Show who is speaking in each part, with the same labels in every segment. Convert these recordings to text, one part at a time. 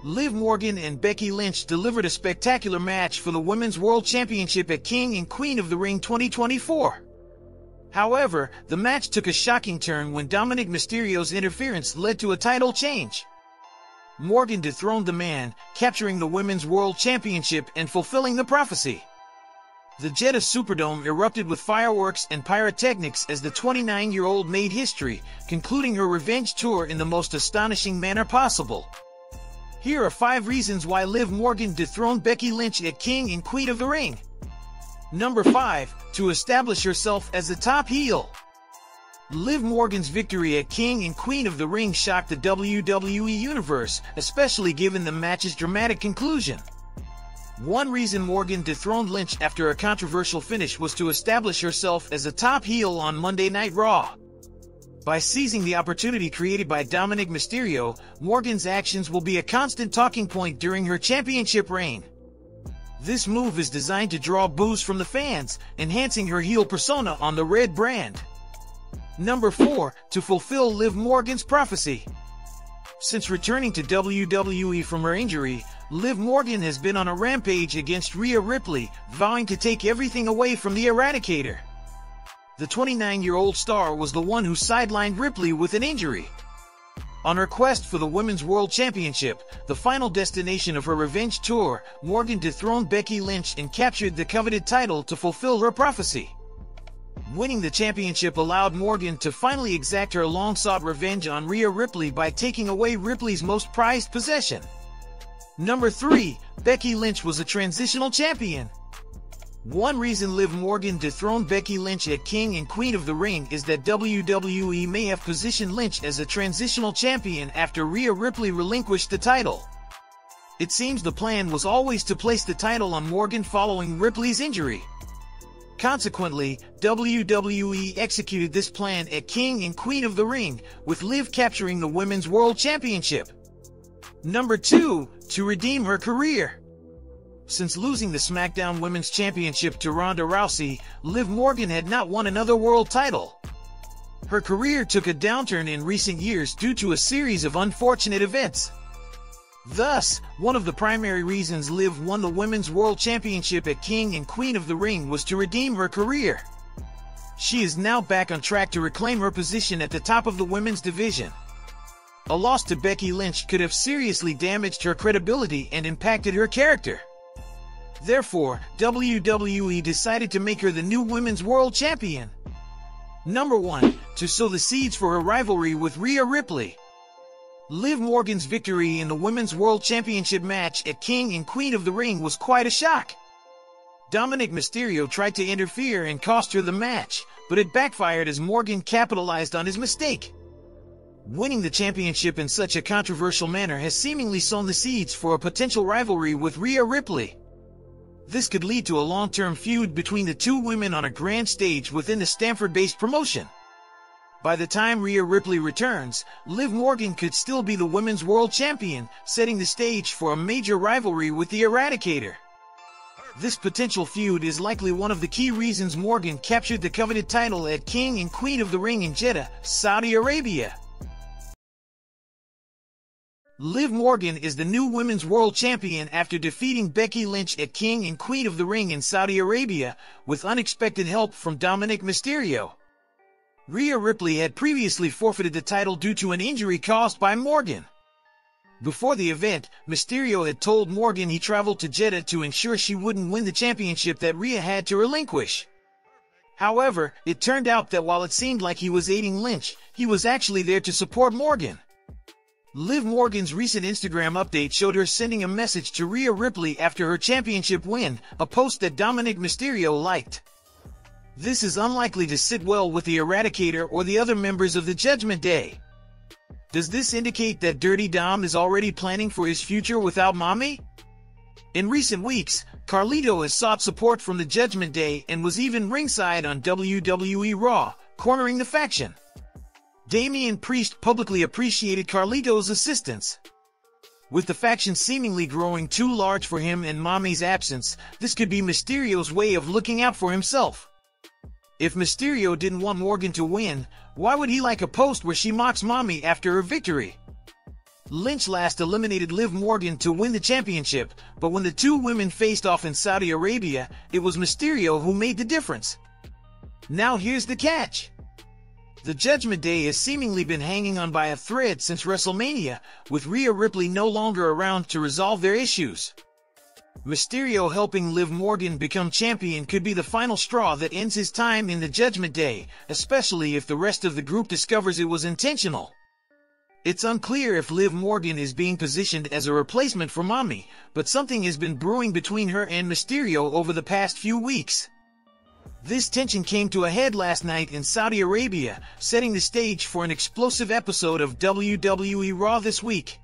Speaker 1: Liv Morgan and Becky Lynch delivered a spectacular match for the Women's World Championship at King and Queen of the Ring 2024. However, the match took a shocking turn when Dominik Mysterio's interference led to a title change. Morgan dethroned the man, capturing the Women's World Championship and fulfilling the prophecy. The Jeddah Superdome erupted with fireworks and pyrotechnics as the 29-year-old made history, concluding her revenge tour in the most astonishing manner possible. Here are 5 reasons why Liv Morgan dethroned Becky Lynch at King and Queen of the Ring. Number 5. To establish herself as the top heel. Liv Morgan's victory at King and Queen of the Ring shocked the WWE Universe, especially given the match's dramatic conclusion. One reason Morgan dethroned Lynch after a controversial finish was to establish herself as a top heel on Monday Night Raw. By seizing the opportunity created by Dominik Mysterio, Morgan's actions will be a constant talking point during her championship reign. This move is designed to draw boos from the fans, enhancing her heel persona on the Red brand. Number 4. To fulfill Liv Morgan's prophecy. Since returning to WWE from her injury, Liv Morgan has been on a rampage against Rhea Ripley, vowing to take everything away from the Eradicator. The 29-year-old star was the one who sidelined Ripley with an injury. On her quest for the Women's World Championship, the final destination of her revenge tour, Morgan dethroned Becky Lynch and captured the coveted title to fulfill her prophecy. Winning the championship allowed Morgan to finally exact her long-sought revenge on Rhea Ripley by taking away Ripley's most prized possession. Number 3. Becky Lynch was a transitional champion. One reason Liv Morgan dethroned Becky Lynch at King and Queen of the Ring is that WWE may have positioned Lynch as a transitional champion after Rhea Ripley relinquished the title. It seems the plan was always to place the title on Morgan following Ripley's injury. Consequently, WWE executed this plan at King and Queen of the Ring, with Liv capturing the Women's World Championship. Number 2. To redeem her career. Since losing the SmackDown Women's Championship to Ronda Rousey, Liv Morgan had not won another world title. Her career took a downturn in recent years due to a series of unfortunate events. Thus, one of the primary reasons Liv won the Women's World Championship at King and Queen of the Ring was to redeem her career. She is now back on track to reclaim her position at the top of the women's division. A loss to Becky Lynch could have seriously damaged her credibility and impacted her character. Therefore, WWE decided to make her the new Women's World Champion. Number 1. To sow the seeds for her rivalry with Rhea Ripley. Liv Morgan's victory in the Women's World Championship match at King and Queen of the Ring was quite a shock. Dominik Mysterio tried to interfere and cost her the match, but it backfired as Morgan capitalized on his mistake. Winning the championship in such a controversial manner has seemingly sown the seeds for a potential rivalry with Rhea Ripley. This could lead to a long-term feud between the two women on a grand stage within the Stamford-based promotion. By the time Rhea Ripley returns, Liv Morgan could still be the Women's World Champion, setting the stage for a major rivalry with the Eradicator. This potential feud is likely one of the key reasons Morgan captured the coveted title at King and Queen of the Ring in Jeddah, Saudi Arabia. Liv Morgan is the new Women's World Champion after defeating Becky Lynch at King and Queen of the Ring in Saudi Arabia, with unexpected help from Dominik Mysterio. Rhea Ripley had previously forfeited the title due to an injury caused by Morgan. Before the event, Mysterio had told Morgan he traveled to Jeddah to ensure she wouldn't win the championship that Rhea had to relinquish. However, it turned out that while it seemed like he was aiding Lynch, he was actually there to support Morgan. Liv Morgan's recent Instagram update showed her sending a message to Rhea Ripley after her championship win, a post that Dominik Mysterio liked. This is unlikely to sit well with the Eradicator or the other members of the Judgment Day. Does this indicate that Dirty Dom is already planning for his future without Mommy? In recent weeks, Carlito has sought support from the Judgment Day and was even ringside on WWE Raw, cornering the faction. Damian Priest publicly appreciated Carlito's assistance. With the faction seemingly growing too large for him in Mommy's absence, this could be Mysterio's way of looking out for himself. If Mysterio didn't want Morgan to win, why would he like a post where she mocks Mommy after her victory? Lynch last eliminated Liv Morgan to win the championship, but when the two women faced off in Saudi Arabia, it was Mysterio who made the difference. Now here's the catch. The Judgment Day has seemingly been hanging on by a thread since WrestleMania, with Rhea Ripley no longer around to resolve their issues. Mysterio helping Liv Morgan become champion could be the final straw that ends his time in the Judgment Day, especially if the rest of the group discovers it was intentional. It's unclear if Liv Morgan is being positioned as a replacement for Mommy, but something has been brewing between her and Mysterio over the past few weeks. This tension came to a head last night in Saudi Arabia, setting the stage for an explosive episode of WWE Raw this week.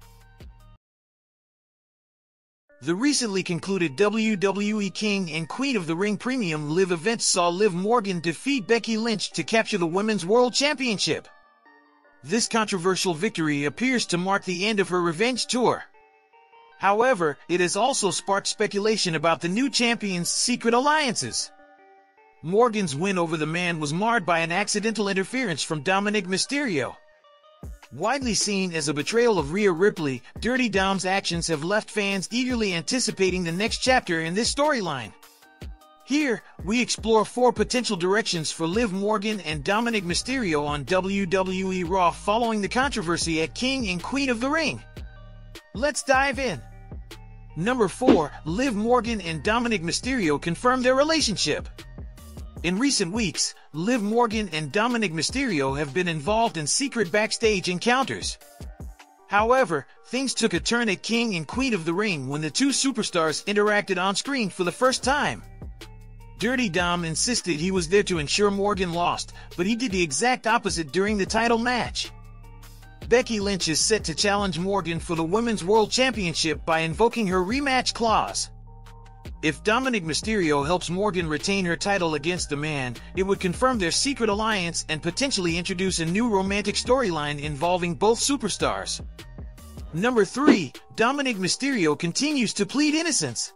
Speaker 1: The recently concluded WWE King and Queen of the Ring Premium Live event saw Liv Morgan defeat Becky Lynch to capture the Women's World Championship. This controversial victory appears to mark the end of her revenge tour. However, it has also sparked speculation about the new champion's secret alliances. Morgan's win over the man was marred by an accidental interference from Dominik Mysterio. Widely seen as a betrayal of Rhea Ripley, Dirty Dom's actions have left fans eagerly anticipating the next chapter in this storyline. Here, we explore 4 potential directions for Liv Morgan and Dominik Mysterio on WWE Raw following the controversy at King and Queen of the Ring. Let's dive in. Number 4, Liv Morgan and Dominik Mysterio confirm their relationship. In recent weeks, Liv Morgan and Dominik Mysterio have been involved in secret backstage encounters. However, things took a turn at King and Queen of the Ring when the two superstars interacted on screen for the first time. Dirty Dom insisted he was there to ensure Morgan lost, but he did the exact opposite during the title match. Becky Lynch is set to challenge Morgan for the Women's World Championship by invoking her rematch clause. If Dominik Mysterio helps Morgan retain her title against the man, it would confirm their secret alliance and potentially introduce a new romantic storyline involving both superstars. Number 3, Dominik Mysterio continues to plead innocence.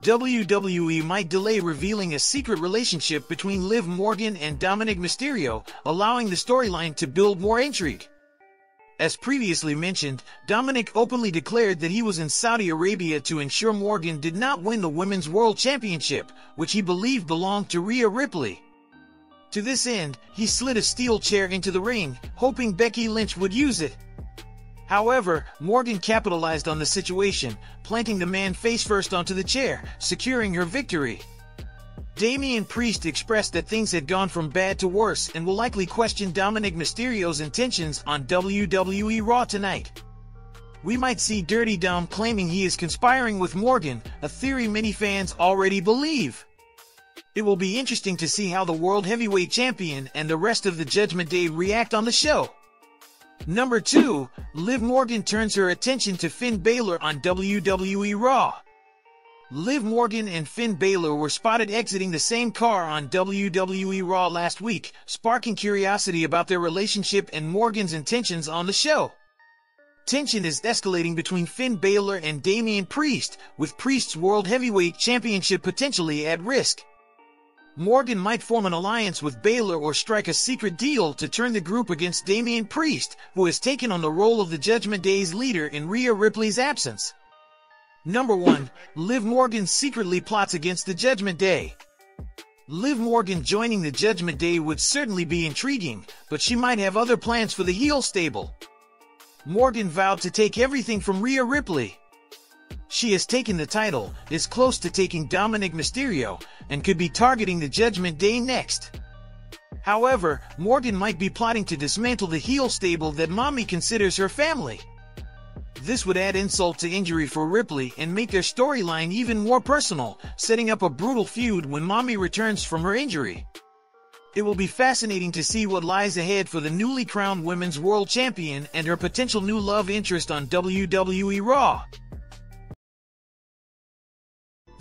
Speaker 1: WWE might delay revealing a secret relationship between Liv Morgan and Dominik Mysterio, allowing the storyline to build more intrigue. As previously mentioned, Dominik openly declared that he was in Saudi Arabia to ensure Morgan did not win the Women's World Championship, which he believed belonged to Rhea Ripley. To this end, he slid a steel chair into the ring, hoping Becky Lynch would use it. However, Morgan capitalized on the situation, planting the man face first onto the chair, securing her victory. Damian Priest expressed that things had gone from bad to worse and will likely question Dominik Mysterio's intentions on WWE Raw tonight. We might see Dirty Dom claiming he is conspiring with Morgan, a theory many fans already believe. It will be interesting to see how the World Heavyweight Champion and the rest of the Judgment Day react on the show. Number 2, Liv Morgan turns her attention to Finn Balor on WWE Raw. Liv Morgan and Finn Balor were spotted exiting the same car on WWE Raw last week, sparking curiosity about their relationship and Morgan's intentions on the show. Tension is escalating between Finn Balor and Damian Priest, with Priest's World Heavyweight Championship potentially at risk. Morgan might form an alliance with Balor or strike a secret deal to turn the group against Damian Priest, who has taken on the role of the Judgment Day's leader in Rhea Ripley's absence. Number 1, Liv Morgan secretly plots against the Judgment Day. Liv Morgan joining the Judgment Day would certainly be intriguing, but she might have other plans for the heel stable. Morgan vowed to take everything from Rhea Ripley. She has taken the title, is close to taking Dominik Mysterio, and could be targeting the Judgment Day next. However, Morgan might be plotting to dismantle the heel stable that Mommy considers her family. This would add insult to injury for Ripley and make their storyline even more personal, setting up a brutal feud when Mommy returns from her injury. It will be fascinating to see what lies ahead for the newly crowned Women's World Champion and her potential new love interest on WWE Raw.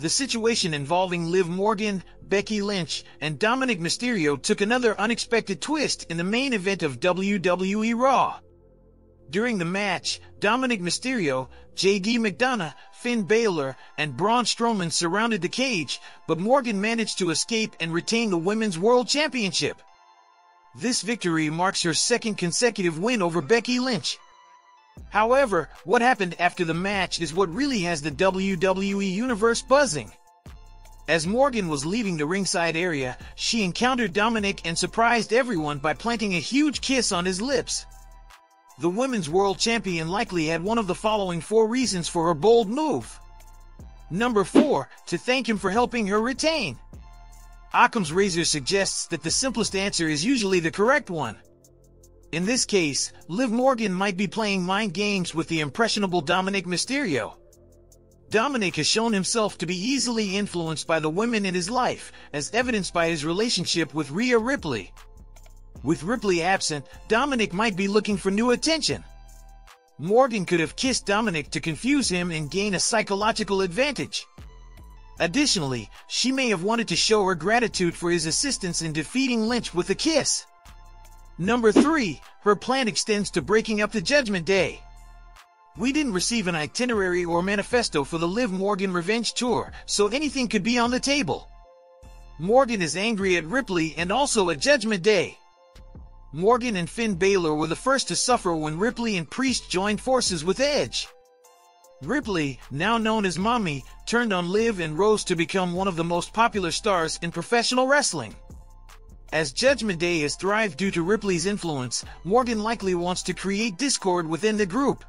Speaker 1: The situation involving Liv Morgan, Becky Lynch, and Dominik Mysterio took another unexpected twist in the main event of WWE Raw. During the match, Dominik Mysterio, J.D. McDonough, Finn Balor, and Braun Strowman surrounded the cage, but Morgan managed to escape and retain the Women's World Championship. This victory marks her second consecutive win over Becky Lynch. However, what happened after the match is what really has the WWE Universe buzzing. As Morgan was leaving the ringside area, she encountered Dominik and surprised everyone by planting a huge kiss on his lips. The Women's World Champion likely had one of the following 4 reasons for her bold move. Number 4, to thank him for helping her retain. Occam's razor suggests that the simplest answer is usually the correct one. In this case, Liv Morgan might be playing mind games with the impressionable Dominik Mysterio. Dominik has shown himself to be easily influenced by the women in his life, as evidenced by his relationship with Rhea Ripley. With Ripley absent, Dominik might be looking for new attention. Morgan could have kissed Dominik to confuse him and gain a psychological advantage. Additionally, she may have wanted to show her gratitude for his assistance in defeating Lynch with a kiss. Number 3, her plan extends to breaking up the Judgment Day. We didn't receive an itinerary or manifesto for the Liv Morgan Revenge Tour, so anything could be on the table. Morgan is angry at Ripley and also at Judgment Day. Morgan and Finn Balor were the first to suffer when Ripley and Priest joined forces with Edge. Ripley, now known as Mommy, turned on Liv and rose to become one of the most popular stars in professional wrestling. As Judgment Day has thrived due to Ripley's influence, Morgan likely wants to create discord within the group.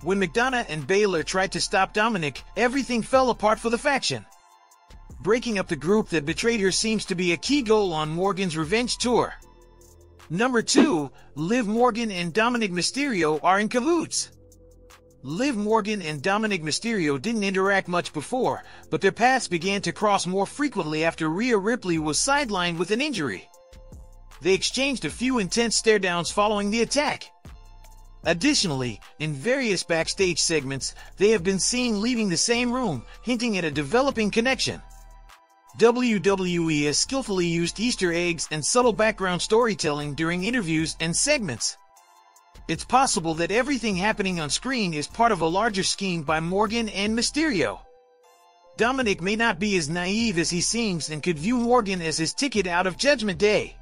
Speaker 1: When McDonough and Balor tried to stop Dominik, everything fell apart for the faction. Breaking up the group that betrayed her seems to be a key goal on Morgan's revenge tour. Number 2, Liv Morgan and Dominik Mysterio are in cahoots. Liv Morgan and Dominik Mysterio didn't interact much before, but their paths began to cross more frequently after Rhea Ripley was sidelined with an injury. They exchanged a few intense stare-downs following the attack. Additionally, in various backstage segments, they have been seen leaving the same room, hinting at a developing connection. WWE has skillfully used Easter eggs and subtle background storytelling during interviews and segments. It's possible that everything happening on screen is part of a larger scheme by Morgan and Mysterio. Dominik may not be as naive as he seems and could view Morgan as his ticket out of Judgment Day.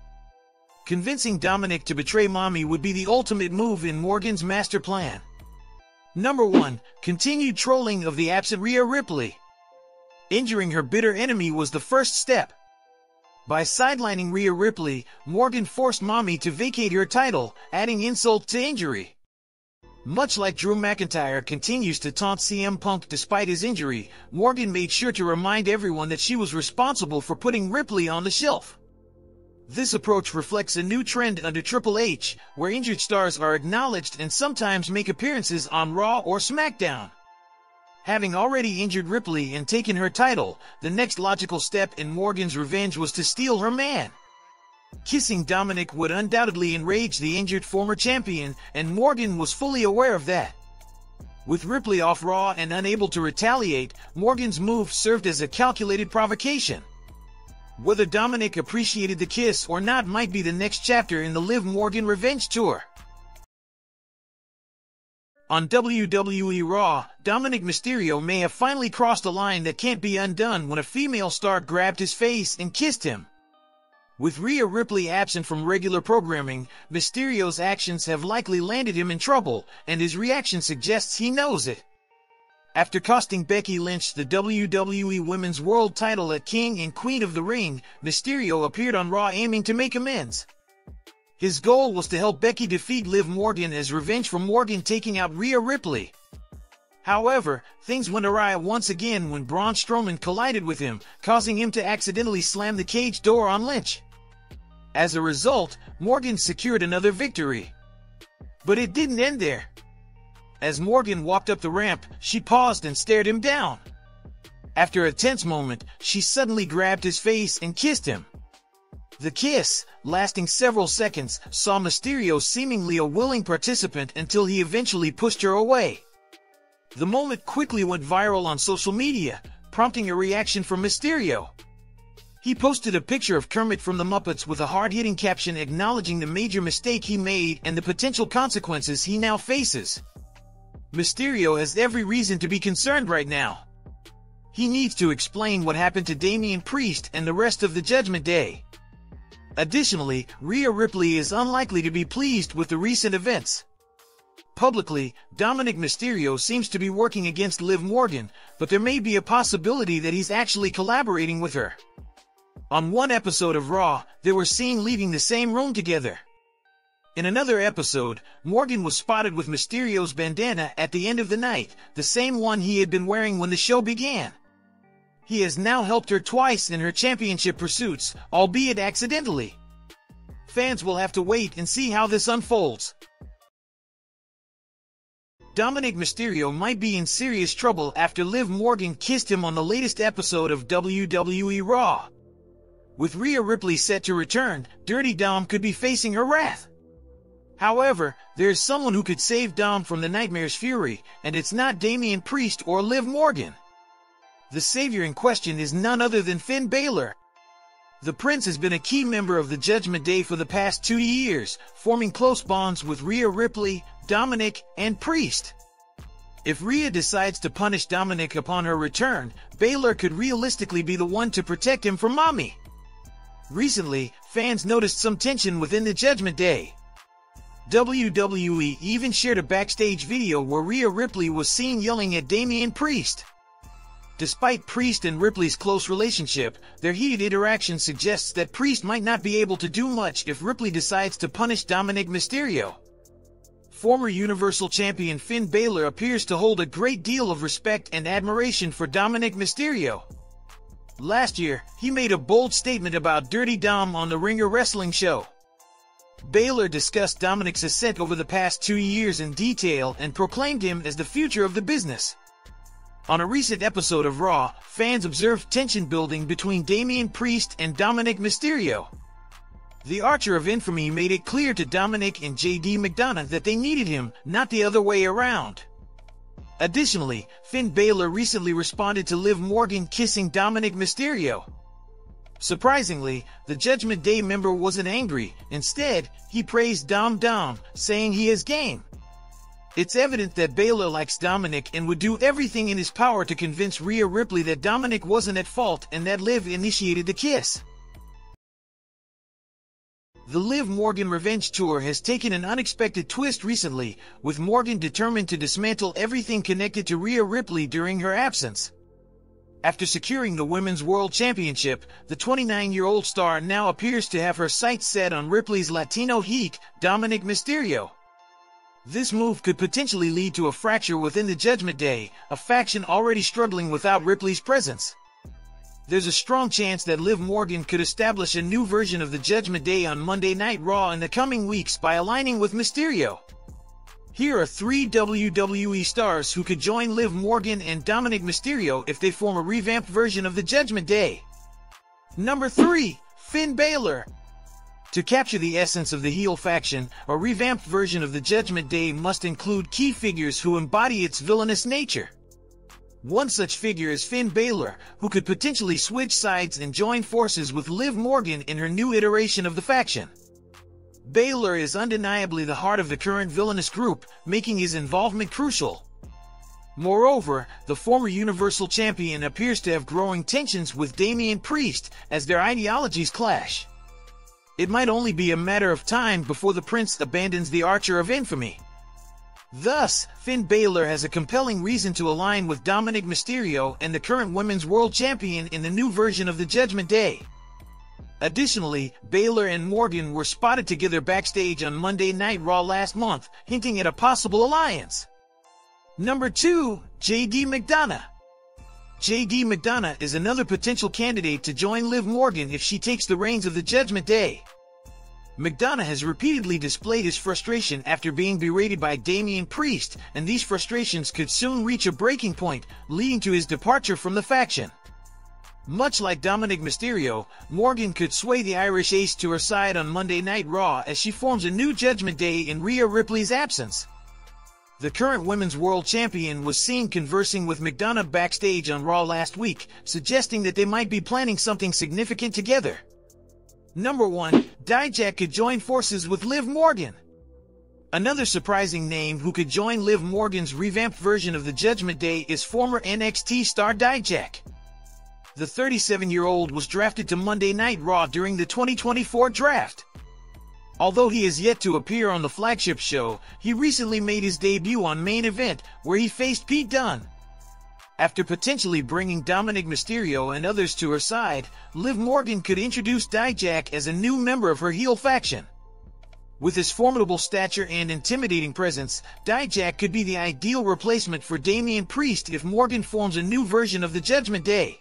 Speaker 1: Convincing Dominik to betray Mommy would be the ultimate move in Morgan's master plan. Number 1, continued trolling of the absent Rhea Ripley. Injuring her bitter enemy was the first step. By sidelining Rhea Ripley, Morgan forced Mommy to vacate her title, adding insult to injury. Much like Drew McIntyre continues to taunt CM Punk despite his injury, Morgan made sure to remind everyone that she was responsible for putting Ripley on the shelf. This approach reflects a new trend under Triple H, where injured stars are acknowledged and sometimes make appearances on Raw or SmackDown. Having already injured Ripley and taken her title, the next logical step in Morgan's revenge was to steal her man. Kissing Dominik would undoubtedly enrage the injured former champion, and Morgan was fully aware of that. With Ripley off Raw and unable to retaliate, Morgan's move served as a calculated provocation. Whether Dominik appreciated the kiss or not might be the next chapter in the Liv Morgan Revenge Tour. On WWE Raw, Dominik Mysterio may have finally crossed a line that can't be undone when a female star grabbed his face and kissed him. With Rhea Ripley absent from regular programming, Mysterio's actions have likely landed him in trouble, and his reaction suggests he knows it. After costing Becky Lynch the WWE Women's World title at King and Queen of the Ring, Mysterio appeared on Raw aiming to make amends. His goal was to help Becky defeat Liv Morgan as revenge for Morgan taking out Rhea Ripley. However, things went awry once again when Braun Strowman collided with him, causing him to accidentally slam the cage door on Lynch. As a result, Morgan secured another victory. But it didn't end there. As Morgan walked up the ramp, she paused and stared him down. After a tense moment, she suddenly grabbed his face and kissed him. The kiss, lasting several seconds, saw Mysterio seemingly a willing participant until he eventually pushed her away. The moment quickly went viral on social media, prompting a reaction from Mysterio. He posted a picture of Kermit from the Muppets with a hard-hitting caption acknowledging the major mistake he made and the potential consequences he now faces. Mysterio has every reason to be concerned right now. He needs to explain what happened to Damian Priest and the rest of the Judgment Day. Additionally, Rhea Ripley is unlikely to be pleased with the recent events. Publicly, Dominik Mysterio seems to be working against Liv Morgan, but there may be a possibility that he's actually collaborating with her. On one episode of Raw, they were seen leaving the same room together. In another episode, Morgan was spotted with Mysterio's bandana at the end of the night, the same one he had been wearing when the show began. He has now helped her twice in her championship pursuits, albeit accidentally. Fans will have to wait and see how this unfolds. Dominik Mysterio might be in serious trouble after Liv Morgan kissed him on the latest episode of WWE Raw. With Rhea Ripley set to return, Dirty Dom could be facing her wrath. However, there's someone who could save Dom from the Nightmare's fury, and it's not Damian Priest or Liv Morgan. The savior in question is none other than Finn Balor. The Prince has been a key member of the Judgment Day for the past 2 years, forming close bonds with Rhea Ripley, Dominik, and Priest. If Rhea decides to punish Dominik upon her return, Balor could realistically be the one to protect him from Mommy. Recently, fans noticed some tension within the Judgment Day. WWE even shared a backstage video where Rhea Ripley was seen yelling at Damian Priest. Despite Priest and Ripley's close relationship, their heated interaction suggests that Priest might not be able to do much if Ripley decides to punish Dominik Mysterio. Former Universal Champion Finn Balor appears to hold a great deal of respect and admiration for Dominik Mysterio. Last year, he made a bold statement about Dirty Dom on the Ringer Wrestling Show. Balor discussed Dominik's ascent over the past 2 years in detail and proclaimed him as the future of the business. On a recent episode of Raw, fans observed tension building between Damian Priest and Dominik Mysterio. The Archer of Infamy made it clear to Dominik and JD McDonough that they needed him, not the other way around. Additionally, Finn Balor recently responded to Liv Morgan kissing Dominik Mysterio. Surprisingly, the Judgment Day member wasn't angry. Instead, he praised Dom, saying he is game. It's evident that Balor likes Dominik and would do everything in his power to convince Rhea Ripley that Dominik wasn't at fault and that Liv initiated the kiss. The Liv Morgan Revenge Tour has taken an unexpected twist recently, with Morgan determined to dismantle everything connected to Rhea Ripley during her absence. After securing the Women's World Championship, the 29-year-old star now appears to have her sights set on Ripley's Latino geek, Dominik Mysterio. This move could potentially lead to a fracture within the Judgment Day, a faction already struggling without Ripley's presence. There's a strong chance that Liv Morgan could establish a new version of the Judgment Day on Monday Night Raw in the coming weeks by aligning with Mysterio. Here are 3 WWE stars who could join Liv Morgan and Dominik Mysterio if they form a revamped version of the Judgment Day. Number 3. Finn Balor. To capture the essence of the heel faction, a revamped version of the Judgment Day must include key figures who embody its villainous nature. One such figure is Finn Balor, who could potentially switch sides and join forces with Liv Morgan in her new iteration of the faction. Balor is undeniably the heart of the current villainous group, making his involvement crucial. Moreover, the former Universal Champion appears to have growing tensions with Damian Priest as their ideologies clash. It might only be a matter of time before the Prince abandons the Archer of Infamy. Thus, Finn Balor has a compelling reason to align with Dominik Mysterio and the current Women's World Champion in the new version of the Judgment Day. Additionally, Balor and Morgan were spotted together backstage on Monday Night Raw last month, hinting at a possible alliance. Number 2. JD McDonough. JD McDonough is another potential candidate to join Liv Morgan if she takes the reins of the Judgment Day. McDonough has repeatedly displayed his frustration after being berated by Damian Priest, and these frustrations could soon reach a breaking point, leading to his departure from the faction. Much like Dominik Mysterio, Morgan could sway the Irish Ace to her side on Monday Night Raw as she forms a new Judgment Day in Rhea Ripley's absence. The current Women's World Champion was seen conversing with McDonough backstage on Raw last week, suggesting that they might be planning something significant together. Number 1. Dijak could join forces with Liv Morgan. Another surprising name who could join Liv Morgan's revamped version of the Judgment Day is former NXT star Dijak. The 37-year-old was drafted to Monday Night Raw during the 2024 draft. Although he has yet to appear on the flagship show, he recently made his debut on Main Event, where he faced Pete Dunne. After potentially bringing Dominik Mysterio and others to her side, Liv Morgan could introduce Dijak as a new member of her heel faction. With his formidable stature and intimidating presence, Dijak could be the ideal replacement for Damian Priest if Morgan forms a new version of the Judgment Day.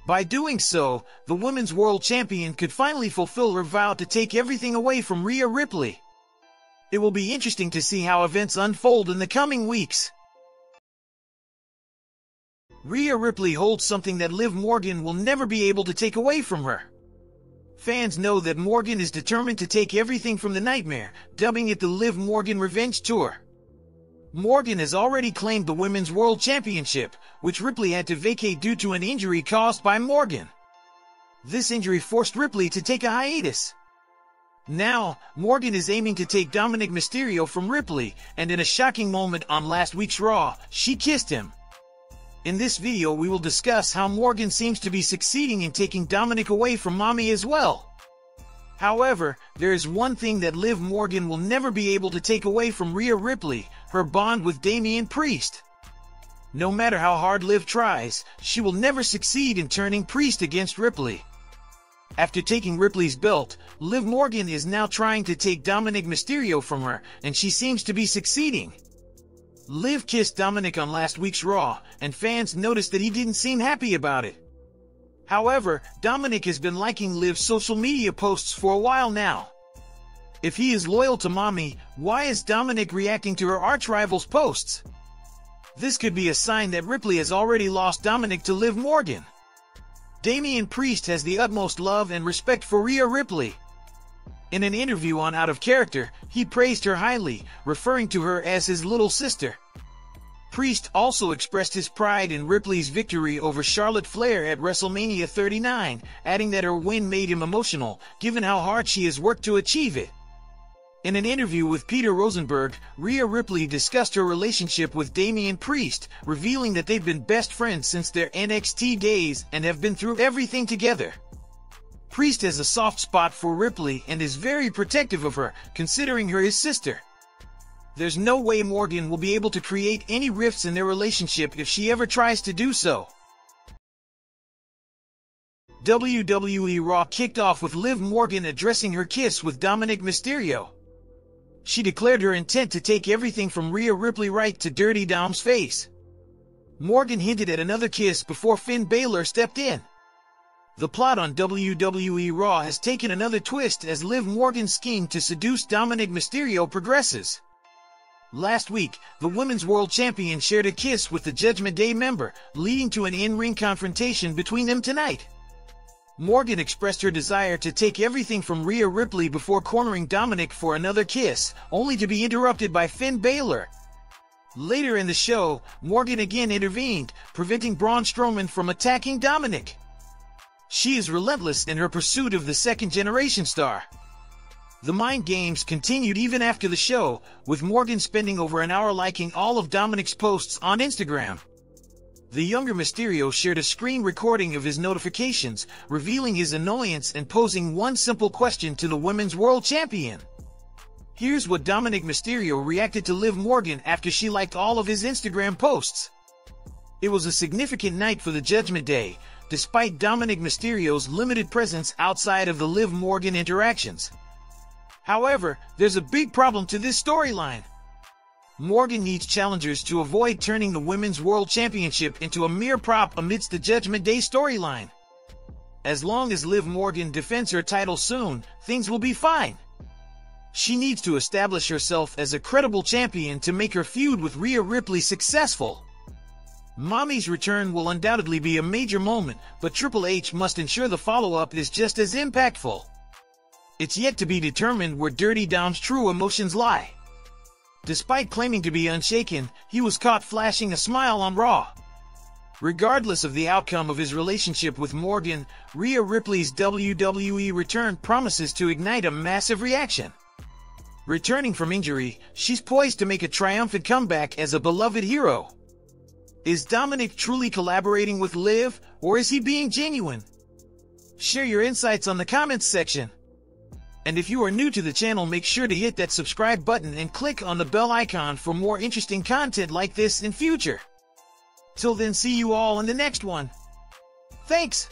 Speaker 1: By doing so, the Women's World Champion could finally fulfill her vow to take everything away from Rhea Ripley. It will be interesting to see how events unfold in the coming weeks. Rhea Ripley holds something that Liv Morgan will never be able to take away from her. Fans know that Morgan is determined to take everything from the Nightmare, dubbing it the Liv Morgan Revenge Tour. Morgan has already claimed the Women's World Championship, which Ripley had to vacate due to an injury caused by Morgan. This injury forced Ripley to take a hiatus. Now, Morgan is aiming to take Dominik Mysterio from Ripley, and in a shocking moment on last week's Raw, she kissed him. In this video we will discuss how Morgan seems to be succeeding in taking Dominik away from Mommy as well. However, there is one thing that Liv Morgan will never be able to take away from Rhea Ripley, her bond with Damian Priest. No matter how hard Liv tries, she will never succeed in turning Priest against Ripley. After taking Ripley's belt, Liv Morgan is now trying to take Dominik Mysterio from her, and she seems to be succeeding. Liv kissed Dominik on last week's Raw, and fans noticed that he didn't seem happy about it. However, Dominik has been liking Liv's social media posts for a while now. If he is loyal to Mommy, why is Dominik reacting to her arch-rival's posts? This could be a sign that Ripley has already lost Dominik to Liv Morgan. Damian Priest has the utmost love and respect for Rhea Ripley. In an interview on Out of Character, he praised her highly, referring to her as his little sister. Priest also expressed his pride in Ripley's victory over Charlotte Flair at WrestleMania 39, adding that her win made him emotional, given how hard she has worked to achieve it. In an interview with Peter Rosenberg, Rhea Ripley discussed her relationship with Damian Priest, revealing that they've been best friends since their NXT days and have been through everything together. Priest has a soft spot for Ripley and is very protective of her, considering her his sister. There's no way Morgan will be able to create any rifts in their relationship if she ever tries to do so. WWE Raw kicked off with Liv Morgan addressing her kiss with Dominik Mysterio. She declared her intent to take everything from Rhea Ripley right to Dirty Dom's face. Morgan hinted at another kiss before Finn Balor stepped in. The plot on WWE Raw has taken another twist as Liv Morgan's scheme to seduce Dominik Mysterio progresses. Last week, the Women's World Champion shared a kiss with the Judgment Day member, leading to an in-ring confrontation between them tonight. Morgan expressed her desire to take everything from Rhea Ripley before cornering Dominik for another kiss, only to be interrupted by Finn Balor. Later in the show, Morgan again intervened, preventing Braun Strowman from attacking Dominik. She is relentless in her pursuit of the second-generation star. The mind games continued even after the show, with Morgan spending over an hour liking all of Dominik's posts on Instagram. The younger Mysterio shared a screen recording of his notifications, revealing his annoyance and posing one simple question to the Women's World Champion. Here's what Dominik Mysterio reacted to Liv Morgan after she liked all of his Instagram posts. It was a significant night for the Judgment Day, despite Dominik Mysterio's limited presence outside of the Liv Morgan interactions. However, there's a big problem to this storyline. Morgan needs challengers to avoid turning the Women's World Championship into a mere prop amidst the Judgment Day storyline. As long as Liv Morgan defends her title soon, things will be fine. She needs to establish herself as a credible champion to make her feud with Rhea Ripley successful. Mommy's return will undoubtedly be a major moment, but Triple H must ensure the follow-up is just as impactful. It's yet to be determined where Dirty Dom's true emotions lie. Despite claiming to be unshaken, he was caught flashing a smile on Raw. Regardless of the outcome of his relationship with Morgan, Rhea Ripley's WWE return promises to ignite a massive reaction. Returning from injury, she's poised to make a triumphant comeback as a beloved hero. Is Dominik truly collaborating with Liv, or is he being genuine? Share your insights on the comments section. And if you are new to the channel, make sure to hit that subscribe button and click on the bell icon for more interesting content like this in future. Till then, see you all in the next one. Thanks!